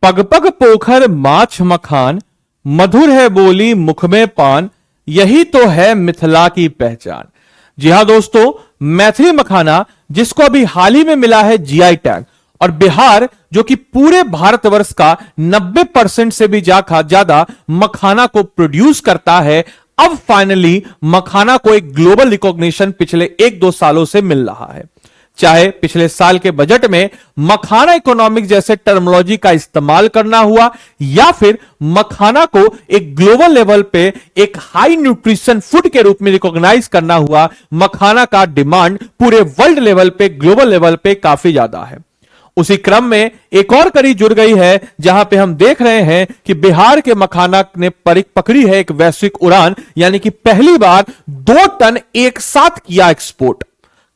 पग पग पोखर माछ मखान, मधुर है बोली मुख में पान, यही तो है मिथिला की पहचान। जी हां दोस्तों, मैथिली मखाना जिसको अभी हाल ही में मिला है जीआई टैग, और बिहार जो कि पूरे भारतवर्ष का 90% से भी ज्यादा मखाना को प्रोड्यूस करता है, अब फाइनली मखाना को एक ग्लोबल रिकॉग्निशन पिछले 1-2 सालों से मिल रहा है। चाहे पिछले साल के बजट में मखाना इकोनॉमिक्स जैसे टर्मिनोलॉजी का इस्तेमाल करना हुआ, या फिर मखाना को एक ग्लोबल लेवल पे एक हाई न्यूट्रिशन फूड के रूप में रिकॉग्नाइज करना हुआ, मखाना का डिमांड पूरे वर्ल्ड लेवल पे, ग्लोबल लेवल पे काफी ज्यादा है। उसी क्रम में एक और कड़ी जुड़ गई है, जहां पे हम देख रहे हैं कि बिहार के मखाना ने पकड़ी है एक वैश्विक उड़ान, यानी कि पहली बार 2 टन एक साथ किया एक्सपोर्ट।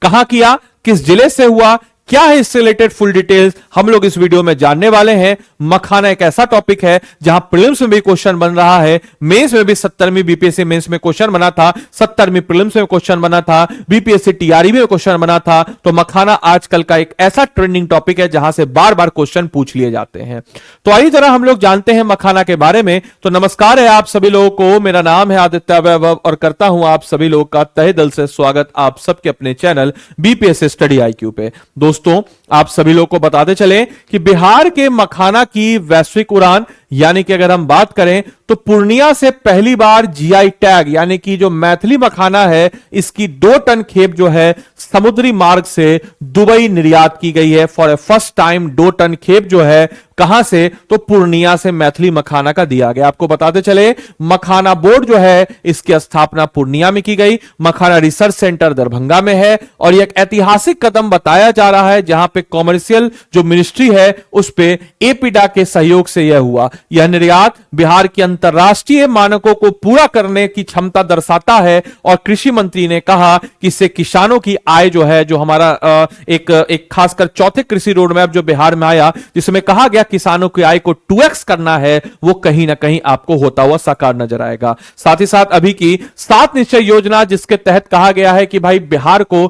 कहां किया, किस जिले से हुआ, क्या है इससे रिलेटेड फुल डिटेल्स हम लोग इस वीडियो में जानने वाले हैं। मखाना एक ऐसा टॉपिक है जहां प्रीलिम्स में भी क्वेश्चन बन रहा है, मेंस में भी 70वीं बीपीएससी मेंस में क्वेश्चन बना था, 70वीं प्रीलिम्स में क्वेश्चन बना था, बीपीएससी टीआरई में क्वेश्चन बना था। तो मखाना आजकल का एक ऐसा ट्रेंडिंग टॉपिक है जहां से बार बार क्वेश्चन पूछ लिए जाते हैं। तो आइए जरा हम लोग जानते हैं मखाना के बारे में। तो नमस्कार है आप सभी लोगों को, मेरा नाम है आदित्य वैभव और करता हूं आप सभी लोगों का तहे दिल से स्वागत आप सबके अपने चैनल बीपीएससी स्टडी आईक्यू पे। दोस्तों, आप सभी लोगों को बताते चले कि बिहार के मखाना की वैश्विक उड़ान, यानी कि अगर हम बात करें तो पूर्णिया से पहली बार जीआई टैग, यानी कि जो मैथिली मखाना है, इसकी 2 टन खेप जो है समुद्री मार्ग से दुबई निर्यात की गई है। For a first time 2 ton खेप जो है कहां से, तो पूर्णिया से मैथिली मखाना का दिया गया। आपको बताते चले, मखाना बोर्ड जो है इसकी स्थापना पूर्णिया में की गई, मखाना रिसर्च सेंटर दरभंगा में है, और यह एक ऐतिहासिक कदम बताया जा रहा है जहां पे कॉमर्शियल जो मिनिस्ट्री है उस पे एपीडा के सहयोग से यह हुआ। यह निर्यात बिहार की अंतरराष्ट्रीय मानकों को पूरा करने की क्षमता दर्शाता है, और कृषि मंत्री ने कहा कि इससे किसानों की आय जो है, जो हमारा एक खासकर चौथे कृषि रोड मैप जो बिहार में आया, जिसमें कहा गया किसानों की आय को 2x करना है, वो कहीं ना कहीं आपको होता हुआ साकार नजर आएगा। साथ ही साथ अभी की 7 निश्चय योजना, जिसके तहत कहा गया है कि भाई बिहार को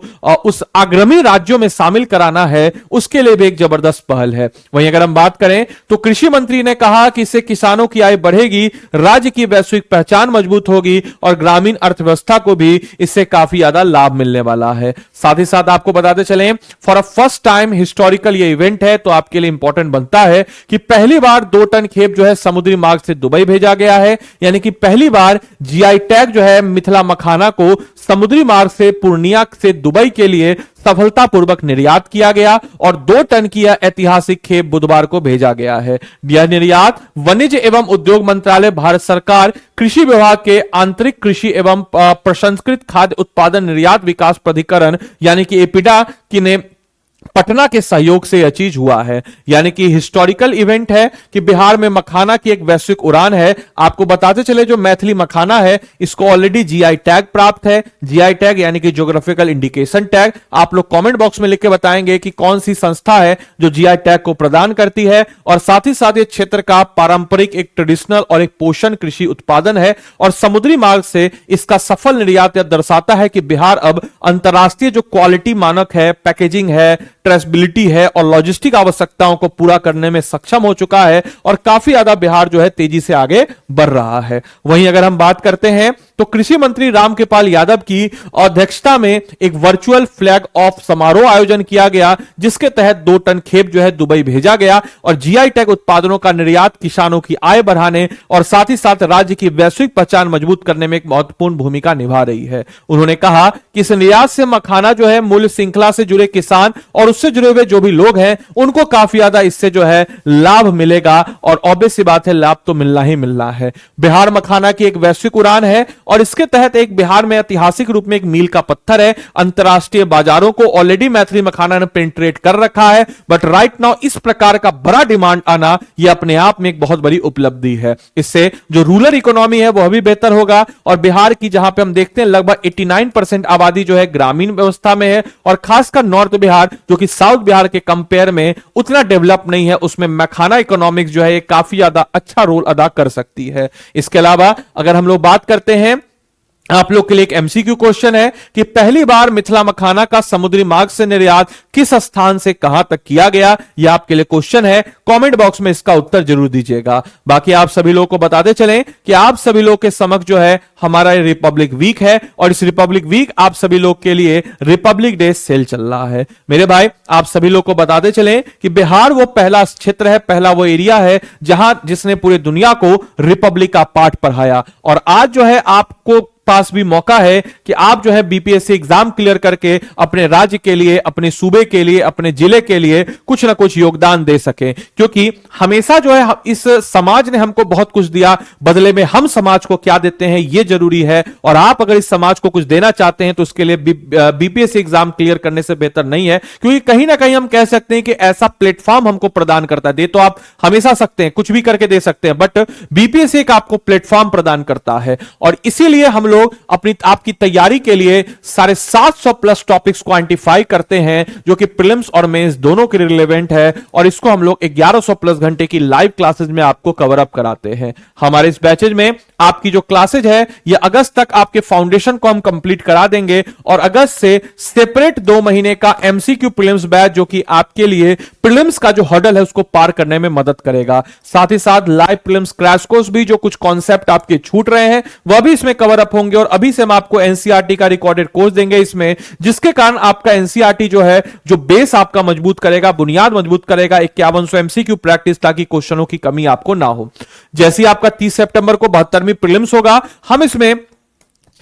उस अग्रणी राज्यों में शामिल कराना है, उसके लिए भी एक जबरदस्त पहल है। वहीं अगर हम बात करें तो कृषि मंत्री ने कहा कि इससे किसानों की आय बढ़ेगी, राज्य की वैश्विक पहचान मजबूत होगी, और ग्रामीण अर्थव्यवस्था को भी इससे काफी ज्यादा लाभ मिलने वाला है। साथ ही साथ आपको बताते चलें, for a first time historical ये इवेंट है, तो आपके लिए इंपॉर्टेंट बनता है कि पहली बार 2 टन खेप जो है समुद्री मार्ग से दुबई भेजा गया है, यानी कि पहली बार जीआई टैग जो है मिथिला मखाना को समुद्री मार्ग से पूर्णिया से दुबई के लिए सफलतापूर्वक निर्यात किया गया, और 2 टन की यह ऐतिहासिक खेप बुधवार को भेजा गया है। यह निर्यात वाणिज्य एवं उद्योग मंत्रालय, भारत सरकार, कृषि विभाग के आंतरिक कृषि एवं प्रसंस्कृत खाद्य उत्पादन निर्यात विकास प्राधिकरण यानी कि एपीडा की ने पटना के सहयोग से यह चीज हुआ है। यानी कि हिस्टोरिकल इवेंट है कि बिहार में मखाना की एक वैश्विक उड़ान है। आपको बताते चले, जो मैथिली मखाना है इसको ऑलरेडी जीआई टैग प्राप्त है। जीआई टैग यानी कि ज्योग्राफिकल इंडिकेशन टैग। आप लोग कमेंट बॉक्स में लिख के बताएंगे कि कौन सी संस्था है जो जीआई टैग को प्रदान करती है, और साथ ही साथ ये क्षेत्र का पारंपरिक, एक ट्रेडिशनल और एक पोषण कृषि उत्पादन है, और समुद्री मार्ग से इसका सफल निर्यात दर्शाता है कि बिहार अब अंतरराष्ट्रीय जो क्वालिटी मानक है, पैकेजिंग है, ट्रेसेबिलिटी है और लॉजिस्टिक आवश्यकताओं को पूरा करने में सक्षम हो चुका है, और काफी ज्यादा बिहार जो है तेजी से आगे बढ़ रहा है। वहीं अगर हम बात करते हैं तो कृषि मंत्री रामकृपाल यादव की अध्यक्षता में एक वर्चुअल फ्लैग ऑफ समारोह आयोजन किया गया, जिसके तहत 2 टन खेप जो है दुबई भेजा गया, और जीआई टैग उत्पादनों का निर्यात किसानों की आय बढ़ाने और साथ ही साथ राज्य की वैश्विक पहचान मजबूत करने में एक महत्वपूर्ण भूमिका निभा रही है। उन्होंने कहा कि इस निर्यात से मखाना जो है मूल्य श्रृंखला से जुड़े किसान और उससे जुड़े हुए जो भी लोग हैं उनको काफी ज्यादा इससे जो है लाभ मिलेगा, और ऑब्वियस सी बात है लाभ तो मिलना ही मिलना है। बिहार मखाना की एक वैश्विक उड़ान है, और इसके तहत एक बिहार में ऐतिहासिक रूप में एक मील का पत्थर है। अंतरराष्ट्रीय बाजारों को ऑलरेडी मैथिली मखाना ने पेनिट्रेट कर रखा है, बट राइट नाउ इस प्रकार का बड़ा डिमांड आना यह अपने आप में एक बहुत बड़ी उपलब्धि है। इससे जो रूरल इकोनॉमी है वह भी बेहतर होगा, और बिहार की जहां पे हम देखते हैं लगभग 89% आबादी जो है ग्रामीण व्यवस्था में है, और खासकर नॉर्थ बिहार जो कि साउथ बिहार के कंपेयर में उतना डेवलप नहीं है, उसमें मखाना इकोनॉमिक्स जो है काफी ज्यादा अच्छा रोल अदा कर सकती है। इसके अलावा अगर हम लोग बात करते हैं आप लोग के लिए एक एमसीक्यू क्वेश्चन है कि पहली बार मिथिला मखाना का समुद्री मार्ग से निर्यात किस स्थान से कहां तक किया गया, यह आपके लिए क्वेश्चन है। कमेंट बॉक्स में इसका उत्तर जरूर दीजिएगा। बाकी आप सभी लोगों को बताते चलें कि आप सभी लोग के समक्ष जो है हमारा रिपब्लिक वीक है, और इस रिपब्लिक वीक आप सभी लोग के लिए रिपब्लिक डे सेल चल रहा है। मेरे भाई आप सभी लोग को बताते चलें कि बिहार वो पहला क्षेत्र है, पहला वो एरिया है जहां जिसने पूरी दुनिया को रिपब्लिक का पाठ पढ़ाया। और आज जो है आपको पास भी मौका है कि आप जो है बीपीएससी एग्जाम क्लियर करके अपने राज्य के लिए, अपने सूबे के लिए, अपने जिले के लिए कुछ ना कुछ योगदान दे सके, क्योंकि हमेशा जो है इस समाज ने हमको बहुत कुछ दिया, बदले में हम समाज को क्या देते हैं यह जरूरी है। और आप अगर इस समाज को कुछ देना चाहते हैं तो उसके लिए बीपीएससी एग्जाम क्लियर करने से बेहतर नहीं है, क्योंकि कहीं ना कहीं हम कह सकते हैं कि ऐसा प्लेटफॉर्म हमको प्रदान करता है। दे तो आप हमेशा सकते हैं, कुछ भी करके दे सकते हैं, बट बीपीएससी एक आपको प्लेटफॉर्म प्रदान करता है। और इसीलिए हम लोग अपनी आपकी तैयारी के लिए 750 प्लस टॉपिक्स को आइडेंटिफाई करते हैं जो कि प्रीलिम्स और मेंस दोनों के रिलेवेंट है, और इसको हम लोग 1100 प्लस घंटे की लाइव क्लासेस में आपको कवर अप कराते हैं। हमारे इस बैचेज में आपकी जो क्लासेज है ये अगस्त तक आपके फाउंडेशन को हम कंप्लीट करा देंगे, और अगस्त से सेपरेट 2 महीने का एमसीक्यू प्रीलिम्स बैच जो कि आपके लिए प्रीलिम्स का जो हर्डल है उसको पार करने में मदद करेगा। साथ ही साथ लाइव प्रीलिम्स क्रैश कोर्स भी, जो कुछ कॉन्सेप्ट आपके छूट रहे हैं वह भी इसमें कवर अप होंगे। और अभी से हम आपको एनसीईआरटी का रिकॉर्डेड कोर्स देंगे इसमें, जिसके कारण आपका एनसीईआरटी जो है, जो बेस आपका मजबूत करेगा, बुनियाद मजबूत करेगा 5100 एमसीक्यू प्रैक्टिस, ताकि क्वेश्चनों की कमी आपको ना हो। जैसे आपका 30 सितंबर को 72वीं प्रीलिम्स होगा, हम इसमें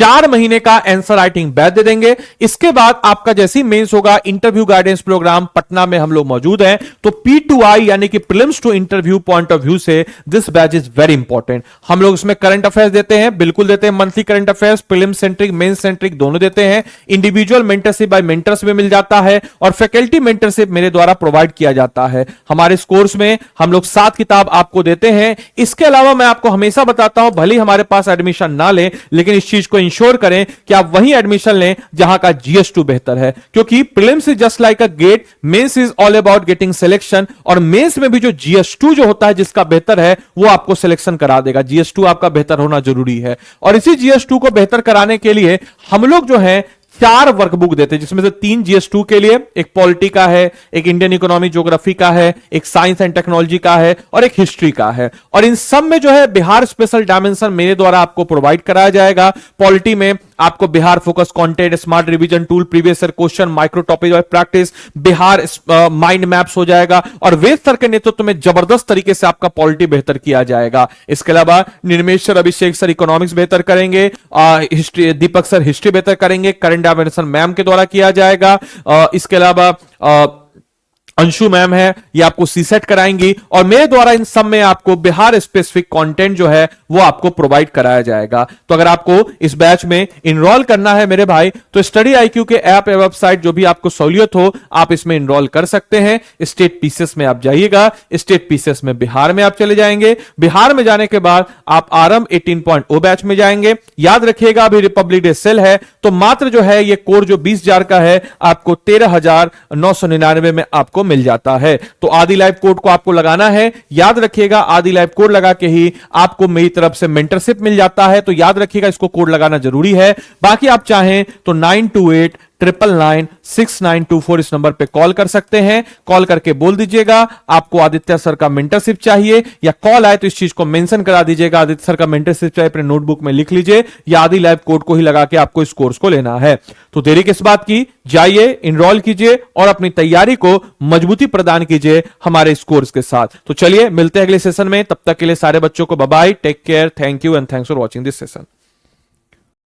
4 महीने का आंसर राइटिंग बैच दे देंगे। इसके बाद आपका जैसी मेंस होगा, इंटरव्यू गाइडेंस प्रोग्राम पटना में हम लोग मौजूद हैं। तो P2I यानी कि prelims to interview point of view से this batch is very important. हम लोग इसमें करंट अफेयर्स देते हैं, बिल्कुल देते हैं, monthly current affairs, prelims centric, mains centric दोनों देते हैं। इंडिविजुअल मेंटरशिप बाय मेंटर्स में मिल जाता है, और फैकल्टी मेंटरशिप मेरे द्वारा प्रोवाइड किया जाता है। हमारे इस कोर्स में हम लोग 7 किताब आपको देते हैं। इसके अलावा मैं आपको हमेशा बताता हूं, भले हमारे पास एडमिशन ना ले, लेकिन इस चीज को इंश्योर करें कि आप वही एडमिशन लें जहां का GS2 बेहतर है, क्योंकि prelims is just like a gate, mains is all about getting selection. और मेंस में भी जो GS2 जो होता है जिसका बेहतर है वो आपको सिलेक्शन करा देगा। GS2 आपका बेहतर होना जरूरी है, और इसी GS2 को बेहतर कराने के लिए हम लोग जो है 4 वर्कबुक देते हैं, जिसमें से 3 GS2 के लिए, एक पॉलिटी का है, एक इंडियन इकोनॉमी ज्योग्राफी का है, एक साइंस एंड टेक्नोलॉजी का है, और एक हिस्ट्री का है। और इन सब में जो है बिहार स्पेशल डायमेंशन मेरे द्वारा आपको प्रोवाइड कराया जाएगा। पॉलिटी में आपको Bihar focus content, smart revision tool, previous year question, micro topic practice, Bihar mind maps हो जाएगा, और वेद सर के नेतृत्व में जबरदस्त तरीके से आपका पॉलिटी बेहतर किया जाएगा। इसके अलावा निर्मेश सर, अभिषेक सर इकोनॉमिक्स बेहतर करेंगे, हिस्ट्री दीपक सर हिस्ट्री बेहतर करेंगे, करंट डायमेंशन मैम के द्वारा किया जाएगा। इसके अलावा अंशु मैम है, ये आपको सीसेट कराएंगी, और मेरे द्वारा इन सब में आपको बिहार स्पेसिफिक कंटेंट जो है वो आपको प्रोवाइड कराया जाएगा। तो अगर आपको इस बैच में इनरोल करना है मेरे भाई, तो स्टडी IQ के ऐप या वेबसाइट जो भी आपको सहूलियत हो आप इसमें इनरोल कर सकते हैं। स्टेट पीसेस में आप जाइएगा, स्टेट पीसेस में बिहार में आप चले जाएंगे, बिहार में जाने के बाद आप आरंभ 18.0 बैच में जाएंगे। याद रखिएगा अभी रिपब्लिक डे सेल है, तो मात्र जो है ये कोर्स जो 20,000 का है आपको 13,999 में आपको मिल जाता है। तो आदि लाइव कोड को आपको लगाना है, याद रखिएगा आदि लाइव कोड लगा के ही आपको मेरी तरफ से मेंटरशिप मिल जाता है। तो याद रखिएगा इसको कोड लगाना जरूरी है। बाकी आप चाहें तो 928 999 6924 इस नंबर पे कॉल कर सकते हैं। कॉल करके बोल दीजिएगा आपको आदित्य सर का मेंटरशिप चाहिए, या कॉल आए तो इस चीज को मेंशन करा दीजिएगा, आदित्य सर का मेंटरशिप चाहिए, अपने नोटबुक में लिख लीजिए, या आदि लाइव कोड को ही लगा के आपको इस कोर्स को लेना है। तो देरी किस बात की, जाइए इनरोल कीजिए और अपनी तैयारी को मजबूती प्रदान कीजिए हमारे इस कोर्स के साथ। तो चलिए मिलते हैं अगले सेशन में, तब तक के लिए सारे बच्चों को bye bye, take care, thank you and thanks for watching this session.